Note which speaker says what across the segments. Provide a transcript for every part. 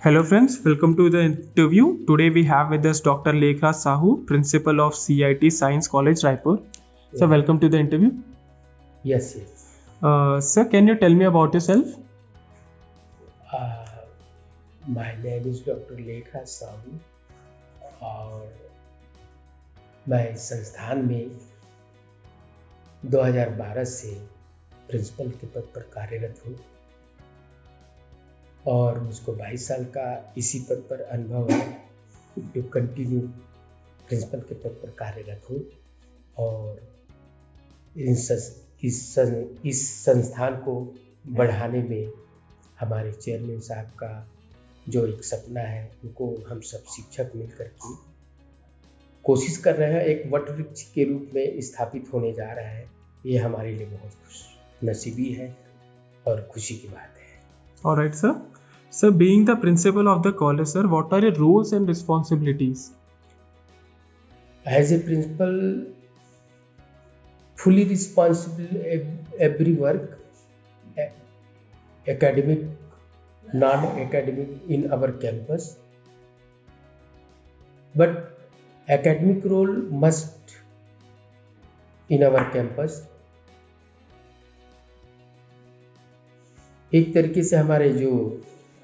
Speaker 1: Hello friends, welcome to the interview. Today we have with us Dr. Lekha Sahu, Principal of CIT Science College, Raipur. So
Speaker 2: Yeah.
Speaker 1: welcome to the interview.
Speaker 2: Yes, yes.
Speaker 1: Sir, can you tell me about yourself?
Speaker 2: Uh, my name is Dr. Lekha Sahu और मैं संस्थान में 2012 से principal के पद पर कार्यरत हूँ और मुझको 22 साल का इसी पद पर अनुभव है जो कंटिन्यू प्रिंसिपल के पद पर कार्यरत हूँ और इस संस्थान को बढ़ाने में हमारे चेयरमैन साहब का जो एक सपना है उनको हम सब शिक्षक मिलकर के कोशिश कर रहे हैं, एक वट वृक्ष के रूप में स्थापित होने जा रहा है। ये हमारे लिए बहुत खुश नसीबी है और खुशी की बात है।
Speaker 1: All right, sir. Sir, being the principal of the college, sir, what are your roles and responsibilities?
Speaker 2: As a principal, fully responsible every work, academic, non-academic in our campus. But academic role must in our campus. एक तरीके से हमारे जो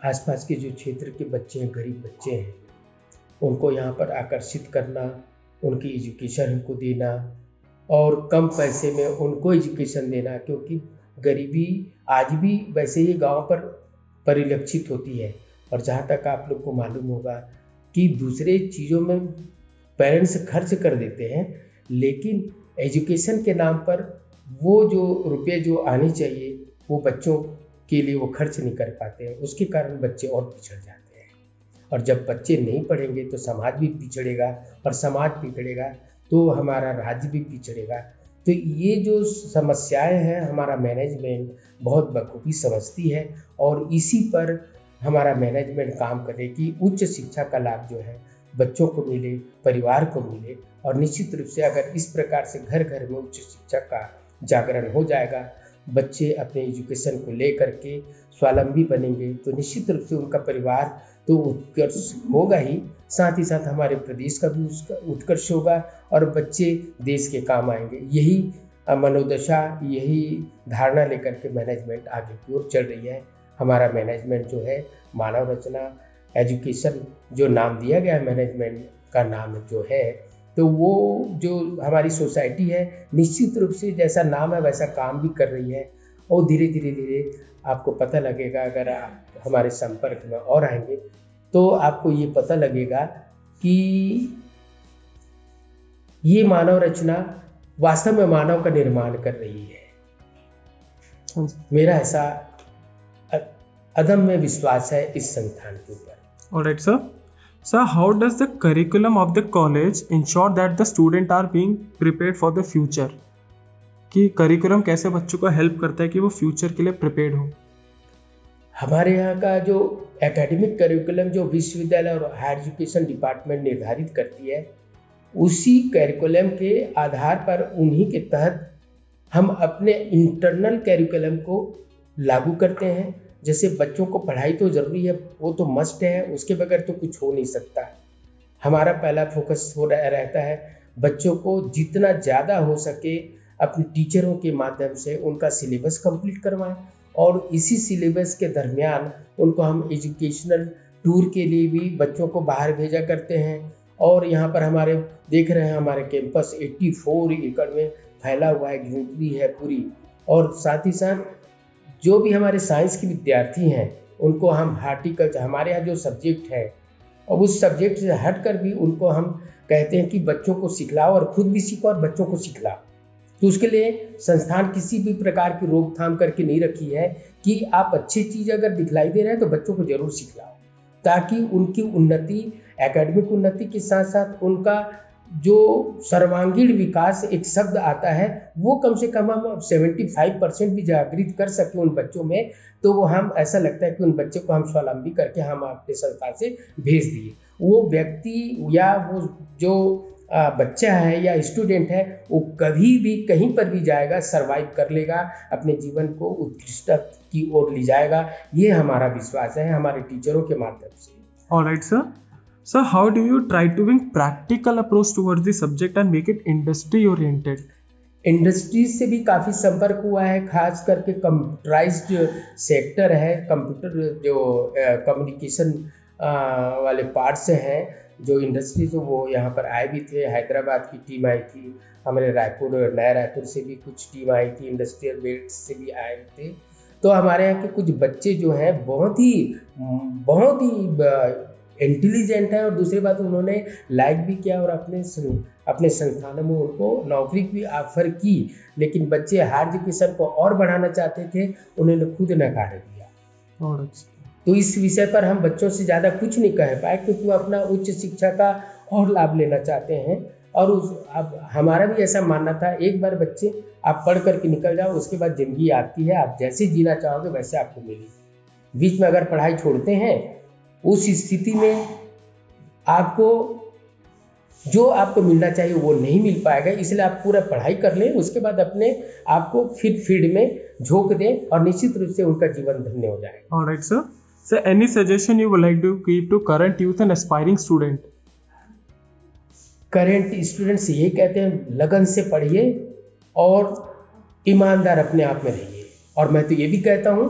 Speaker 2: आसपास के जो क्षेत्र के बच्चे हैं, गरीब बच्चे हैं, उनको यहाँ पर आकर्षित करना, उनकी एजुकेशन उनको देना और कम पैसे में उनको एजुकेशन देना, क्योंकि गरीबी आज भी वैसे ही गांव पर परिलक्षित होती है। और जहाँ तक आप लोग को मालूम होगा कि दूसरे चीज़ों में पेरेंट्स खर्च कर देते हैं, लेकिन एजुकेशन के नाम पर वो जो रुपये जो आने चाहिए वो बच्चों के लिए वो खर्च नहीं कर पाते हैं। उसके कारण बच्चे और पिछड़ जाते हैं और जब बच्चे नहीं पढ़ेंगे तो समाज भी पिछड़ेगा और समाज पिछड़ेगा तो हमारा राज्य भी पिछड़ेगा। तो ये जो समस्याएं हैं हमारा मैनेजमेंट बहुत बखूबी समझती है और इसी पर हमारा मैनेजमेंट काम करे कि उच्च शिक्षा का लाभ जो है बच्चों को मिले, परिवार को मिले। और निश्चित रूप से अगर इस प्रकार से घर घर में उच्च शिक्षा का जागरण हो जाएगा, बच्चे अपने एजुकेशन को लेकर के स्वावलंबी बनेंगे तो निश्चित रूप से उनका परिवार तो उत्कर्ष होगा ही, साथ ही साथ हमारे प्रदेश का भी उसका उत्कर्ष होगा और बच्चे देश के काम आएंगे। यही मनोदशा, यही धारणा लेकर के मैनेजमेंट आगे की ओर चल रही है। हमारा मैनेजमेंट जो है मानव रचना एजुकेशन जो नाम दिया गया है, मैनेजमेंट का नाम जो है, तो वो जो हमारी सोसाइटी है निश्चित रूप से जैसा नाम है वैसा काम भी कर रही है। और धीरे धीरे आपको पता लगेगा, अगर आप हमारे संपर्क में और आएंगे तो आपको ये पता लगेगा कि ये मानव रचना वास्तव में मानव का निर्माण कर रही है। मेरा ऐसा अदम्य विश्वास है इस संस्थान के ऊपर।
Speaker 1: All right, sir. Sir, how does the curriculum of the college ensure that the student are being prepared for the future? कि करिकुलम कैसे बच्चों को हेल्प करता है कि वो फ्यूचर के लिए प्रिपेयर्ड हो?
Speaker 2: हमारे यहाँ का जो एकेडमिक करिकुलम जो विश्वविद्यालय और हायर एजुकेशन डिपार्टमेंट निर्धारित करती है, उसी करिकुलम के आधार पर उन्हीं के तहत हम अपने इंटरनल करिकुलम को लागू करते हैं। जैसे बच्चों को पढ़ाई तो ज़रूरी है, वो तो मस्ट है, उसके बगैर तो कुछ हो नहीं सकता। हमारा पहला फोकस रहता है बच्चों को जितना ज़्यादा हो सके अपने टीचरों के माध्यम से उनका सिलेबस कंप्लीट करवाएं और इसी सिलेबस के दरमियान उनको हम एजुकेशनल टूर के लिए भी बच्चों को बाहर भेजा करते हैं। और यहाँ पर हमारे देख रहे हैं हमारे कैंपस 84 एकड़ में फैला हुआ है, ग्रीनरी है पूरी। और साथ ही साथ जो भी हमारे साइंस के विद्यार्थी हैं उनको हम हार्टिकल्चर, हमारे यहाँ जो सब्जेक्ट है और उस सब्जेक्ट से हट कर भी उनको हम कहते हैं कि बच्चों को सिखलाओ और खुद भी सीखो और बच्चों को सिखलाओ। तो उसके लिए संस्थान किसी भी प्रकार की रोकथाम करके नहीं रखी है कि आप अच्छी चीज़ अगर दिखलाई दे रहे हैं तो बच्चों को जरूर सिखलाओ, ताकि उनकी उन्नति, एकेडमिक उन्नति के साथ साथ उनका जो सर्वांगीण विकास एक शब्द आता है वो कम से कम हम 75% भी जागृत कर सके उन बच्चों में, तो वो हम ऐसा लगता है कि उन बच्चों को हम स्वावलंबी करके हम अपने संस्था से भेज दिए। वो व्यक्ति या वो जो बच्चा है या स्टूडेंट है वो कभी भी कहीं पर भी जाएगा, सरवाइव कर लेगा, अपने जीवन को उत्कृष्टता की ओर ले जाएगा। ये हमारा विश्वास है हमारे टीचरों के माध्यम से।
Speaker 1: Alright, sir. So, how do you try to bring practical approach towards the subject and make it industry oriented?
Speaker 2: Industries से भी काफ़ी संपर्क हुआ है, खास करके कंप्यूटराइज्ड सेक्टर है, कंप्यूटर जो कम्युनिकेशन वाले पार्ट्स हैं, जो इंडस्ट्रीज वो यहाँ पर आए भी थे। हैदराबाद की टीम आई थी, हमारे नया रायपुर से भी कुछ टीम आई थी, इंडस्ट्रियल बेल्ट से भी आए थे। तो हमारे यहाँ के कुछ बच्चे जो हैं बहुत ही इंटेलिजेंट हैं, और दूसरी बात उन्होंने लाइक भी किया और अपने संस्थानों में उनको नौकरी भी ऑफर की। लेकिन बच्चे हायर एजुकेशन को और बढ़ाना चाहते थे, उन्होंने खुद नकार दिया। तो इस विषय पर हम बच्चों से ज़्यादा कुछ नहीं कह पाए, क्योंकि वो अपना उच्च शिक्षा का और लाभ लेना चाहते हैं। और अब हमारा भी ऐसा मानना था, एक बार बच्चे आप पढ़ करके निकल जाओ, उसके बाद ज़िंदगी आती है, आप जैसे जीना चाहोगे वैसे आपको मिलेगी। बीच में अगर पढ़ाई छोड़ते हैं, उस स्थिति में आपको जो आपको मिलना चाहिए वो नहीं मिल पाएगा। इसलिए आप पूरा पढ़ाई कर लें, उसके बाद अपने आप को फिर फील्ड में झोंक दें और निश्चित रूप से उनका जीवन धन्य हो जाएगा।
Speaker 1: Alright, sir. So, any suggestion you would like to give to current youth and aspiring student?
Speaker 2: Current student से ये कहते हैं, लगन से पढ़िए और ईमानदार अपने आप में रहिए। और मैं तो ये भी कहता हूँ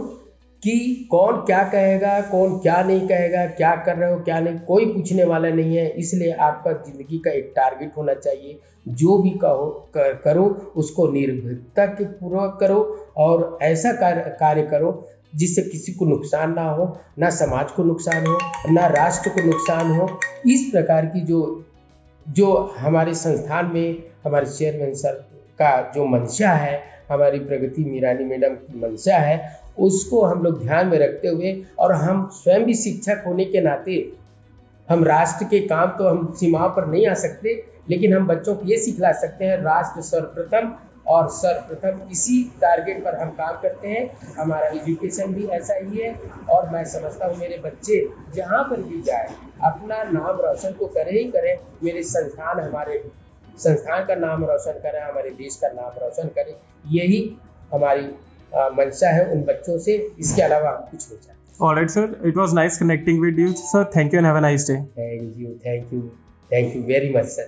Speaker 2: कि कौन क्या कहेगा, कौन क्या नहीं कहेगा, क्या कर रहे हो क्या नहीं, कोई पूछने वाला नहीं है। इसलिए आपका ज़िंदगी का एक टारगेट होना चाहिए, जो भी करो उसको निर्भीकता के पूर्वक करो और ऐसा कार्य करो जिससे किसी को नुकसान ना हो, ना समाज को नुकसान हो, ना राष्ट्र को नुकसान हो। इस प्रकार की जो हमारे संस्थान में हमारे चेयरमैन सर का जो मंशा है, हमारी प्रगति मीरानी मैडम की मंशा है, उसको हम लोग ध्यान में रखते हुए, और हम स्वयं भी शिक्षक होने के नाते हम राष्ट्र के काम तो हम सीमाओं पर नहीं आ सकते, लेकिन हम बच्चों को ये सिखला सकते हैं राष्ट्र सर्वप्रथम, और सर्वप्रथम इसी टारगेट पर हम काम करते हैं। हमारा एजुकेशन भी ऐसा ही है, और मैं समझता हूँ मेरे बच्चे जहाँ पर भी जाए अपना नाम रोशन तो करें ही करें, मेरे हमारे संस्थान का नाम रोशन करें, हमारे देश का नाम रोशन करें। यही हमारी मंशा है उन बच्चों से, इसके अलावा हम कुछ नहीं चाहते।
Speaker 1: Alright, sir. It was nice connecting with you, sir. Thank you and have a nice day.
Speaker 2: Thank you very much, sir.